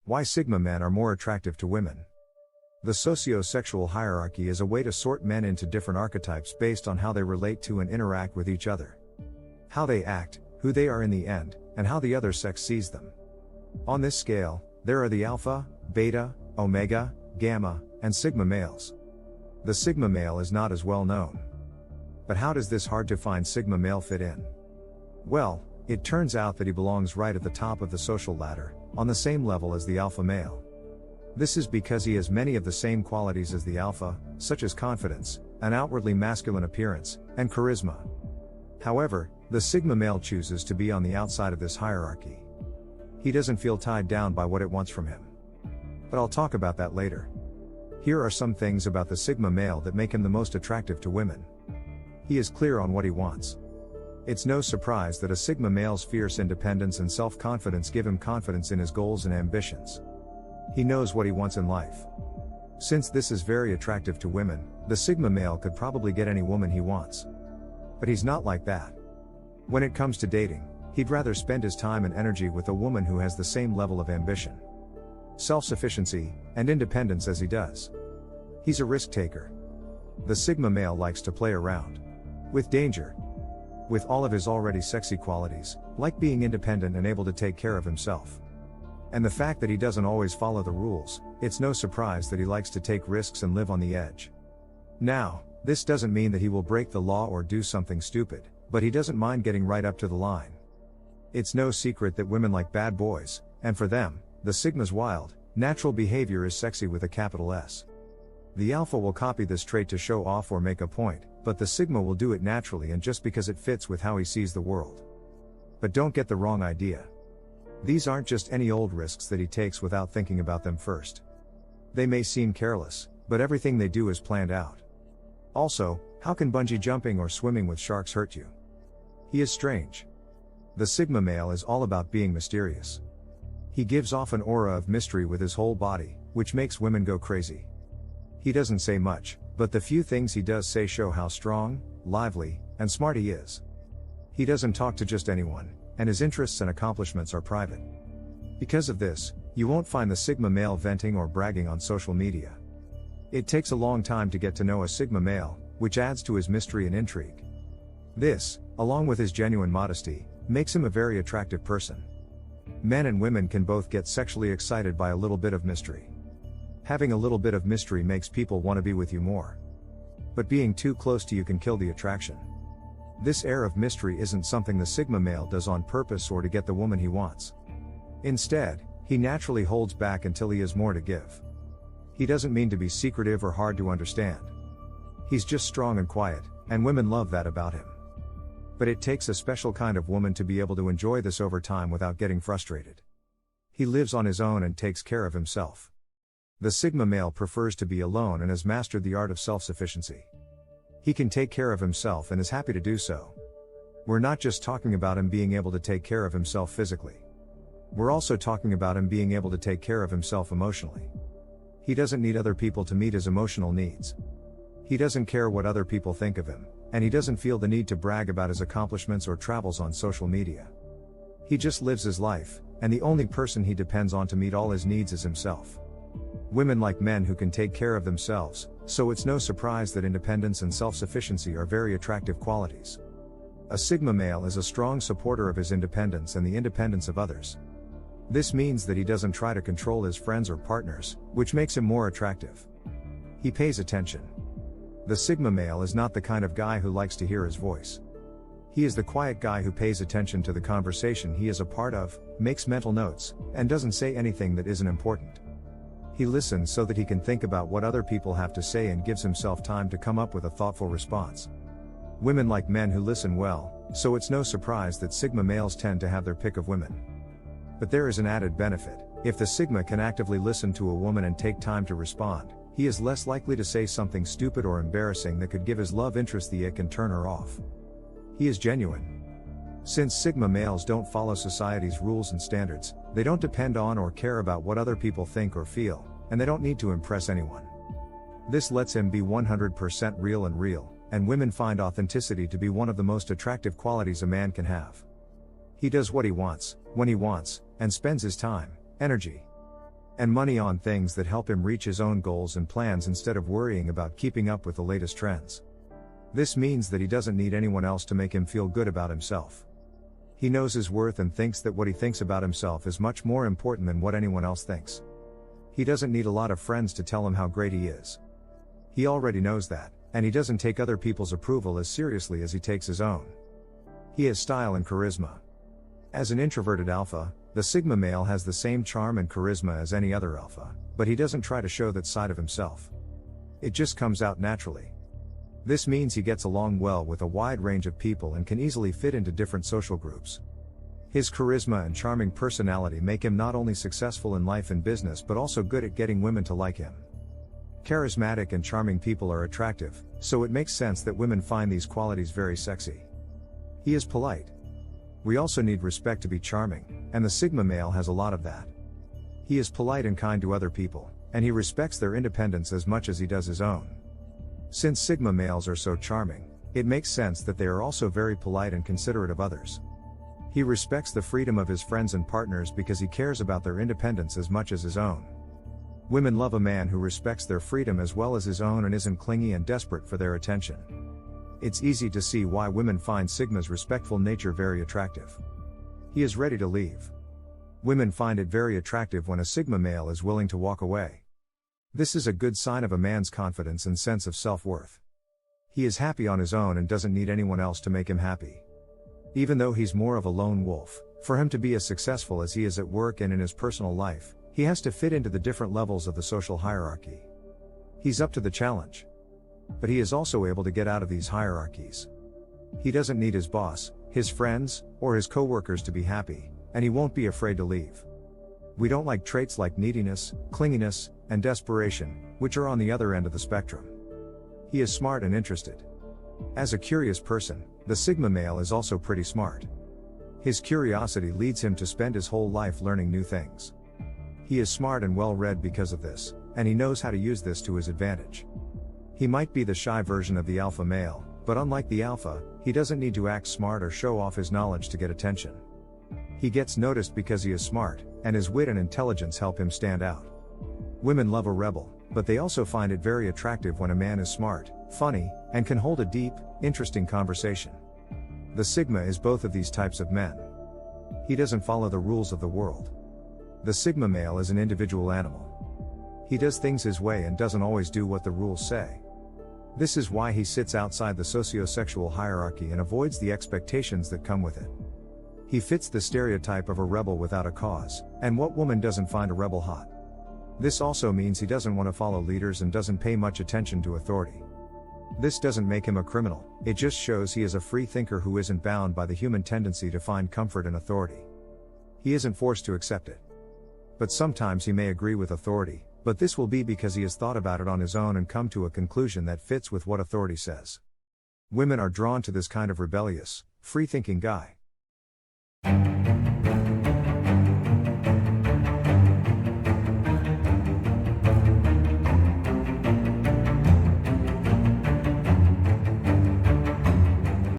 Why Sigma men are more attractive to women. The socio-sexual hierarchy is a way to sort men into different archetypes based on how they relate to and interact with each other. How they act, who they are in the end, and how the other sex sees them. On this scale, there are the alpha, beta, omega, gamma, and sigma males. The sigma male is not as well known. But how does this hard-to-find sigma male fit in? Well, it turns out that he belongs right at the top of the social ladder, on the same level as the alpha male. This is because he has many of the same qualities as the alpha, such as confidence, an outwardly masculine appearance, and charisma. However, the sigma male chooses to be on the outside of this hierarchy. He doesn't feel tied down by what it wants from him. But I'll talk about that later. Here are some things about the sigma male that make him the most attractive to women. He is clear on what he wants. It's no surprise that a sigma male's fierce independence and self-confidence give him confidence in his goals and ambitions. He knows what he wants in life. Since this is very attractive to women, the sigma male could probably get any woman he wants. But he's not like that. When it comes to dating, he'd rather spend his time and energy with a woman who has the same level of ambition, self-sufficiency, and independence as he does. He's a risk taker. The sigma male likes to play around with danger, with all of his already sexy qualities, like being independent and able to take care of himself. And the fact that he doesn't always follow the rules, it's no surprise that he likes to take risks and live on the edge. Now, this doesn't mean that he will break the law or do something stupid, but he doesn't mind getting right up to the line. It's no secret that women like bad boys, and for them, the sigma's wild, natural behavior is sexy with a capital S. The alpha will copy this trait to show off or make a point, but the sigma will do it naturally and just because it fits with how he sees the world. But don't get the wrong idea. These aren't just any old risks that he takes without thinking about them first. They may seem careless, but everything they do is planned out. Also, how can bungee jumping or swimming with sharks hurt you? He is strange. The sigma male is all about being mysterious. He gives off an aura of mystery with his whole body, which makes women go crazy. He doesn't say much, but the few things he does say show how strong, lively, and smart he is. He doesn't talk to just anyone, and his interests and accomplishments are private. Because of this, you won't find the sigma male venting or bragging on social media. It takes a long time to get to know a sigma male, which adds to his mystery and intrigue. This, along with his genuine modesty, makes him a very attractive person. Men and women can both get sexually excited by a little bit of mystery. Having a little bit of mystery makes people want to be with you more. But being too close to you can kill the attraction. This air of mystery isn't something the sigma male does on purpose or to get the woman he wants. Instead, he naturally holds back until he has more to give. He doesn't mean to be secretive or hard to understand. He's just strong and quiet, and women love that about him. But it takes a special kind of woman to be able to enjoy this over time without getting frustrated. He lives on his own and takes care of himself. The sigma male prefers to be alone and has mastered the art of self-sufficiency. He can take care of himself and is happy to do so. We're not just talking about him being able to take care of himself physically. We're also talking about him being able to take care of himself emotionally. He doesn't need other people to meet his emotional needs. He doesn't care what other people think of him, and he doesn't feel the need to brag about his accomplishments or travels on social media. He just lives his life, and the only person he depends on to meet all his needs is himself. Women like men who can take care of themselves, so it's no surprise that independence and self-sufficiency are very attractive qualities. A sigma male is a strong supporter of his independence and the independence of others. This means that he doesn't try to control his friends or partners, which makes him more attractive. He pays attention. The sigma male is not the kind of guy who likes to hear his voice. He is the quiet guy who pays attention to the conversation he is a part of, makes mental notes, and doesn't say anything that isn't important. He listens so that he can think about what other people have to say and gives himself time to come up with a thoughtful response. Women like men who listen well, so it's no surprise that sigma males tend to have their pick of women. But there is an added benefit. If the sigma can actively listen to a woman and take time to respond, he is less likely to say something stupid or embarrassing that could give his love interest the ick and turn her off. He is genuine. Since sigma males don't follow society's rules and standards, they don't depend on or care about what other people think or feel, and they don't need to impress anyone. This lets him be 100% real, and women find authenticity to be one of the most attractive qualities a man can have. He does what he wants, when he wants, and spends his time, energy, and money on things that help him reach his own goals and plans instead of worrying about keeping up with the latest trends. This means that he doesn't need anyone else to make him feel good about himself. He knows his worth and thinks that what he thinks about himself is much more important than what anyone else thinks. He doesn't need a lot of friends to tell him how great he is. He already knows that, and he doesn't take other people's approval as seriously as he takes his own. He has style and charisma. As an introverted alpha, the Sigma male has the same charm and charisma as any other alpha, but he doesn't try to show that side of himself. It just comes out naturally. This means he gets along well with a wide range of people and can easily fit into different social groups. His charisma and charming personality make him not only successful in life and business but also good at getting women to like him. Charismatic and charming people are attractive, so it makes sense that women find these qualities very sexy. He is polite. We also need respect to be charming, and the Sigma male has a lot of that. He is polite and kind to other people, and he respects their independence as much as he does his own. Since Sigma males are so charming, it makes sense that they are also very polite and considerate of others. He respects the freedom of his friends and partners because he cares about their independence as much as his own. Women love a man who respects their freedom as well as his own and isn't clingy and desperate for their attention. It's easy to see why women find Sigma's respectful nature very attractive. He is ready to leave. Women find it very attractive when a Sigma male is willing to walk away. This is a good sign of a man's confidence and sense of self-worth. He is happy on his own and doesn't need anyone else to make him happy. Even though he's more of a lone wolf, for him to be as successful as he is at work and in his personal life, he has to fit into the different levels of the social hierarchy. He's up to the challenge. But he is also able to get out of these hierarchies. He doesn't need his boss, his friends, or his co-workers to be happy, and he won't be afraid to leave. We don't like traits like neediness, clinginess, and desperation, which are on the other end of the spectrum. He is smart and interested. As a curious person, the Sigma male is also pretty smart. His curiosity leads him to spend his whole life learning new things. He is smart and well-read because of this, and he knows how to use this to his advantage. He might be the shy version of the alpha male, but unlike the alpha, he doesn't need to act smart or show off his knowledge to get attention. He gets noticed because he is smart, and his wit and intelligence help him stand out. Women love a rebel, but they also find it very attractive when a man is smart, funny, and can hold a deep, interesting conversation. The Sigma is both of these types of men. He doesn't follow the rules of the world. The Sigma male is an individual animal. He does things his way and doesn't always do what the rules say. This is why he sits outside the socio-sexual hierarchy and avoids the expectations that come with it. He fits the stereotype of a rebel without a cause, and what woman doesn't find a rebel hot? This also means he doesn't want to follow leaders and doesn't pay much attention to authority. This doesn't make him a criminal, it just shows he is a free thinker who isn't bound by the human tendency to find comfort in authority. He isn't forced to accept it. But sometimes he may agree with authority, but this will be because he has thought about it on his own and come to a conclusion that fits with what authority says. Women are drawn to this kind of rebellious, free-thinking guy.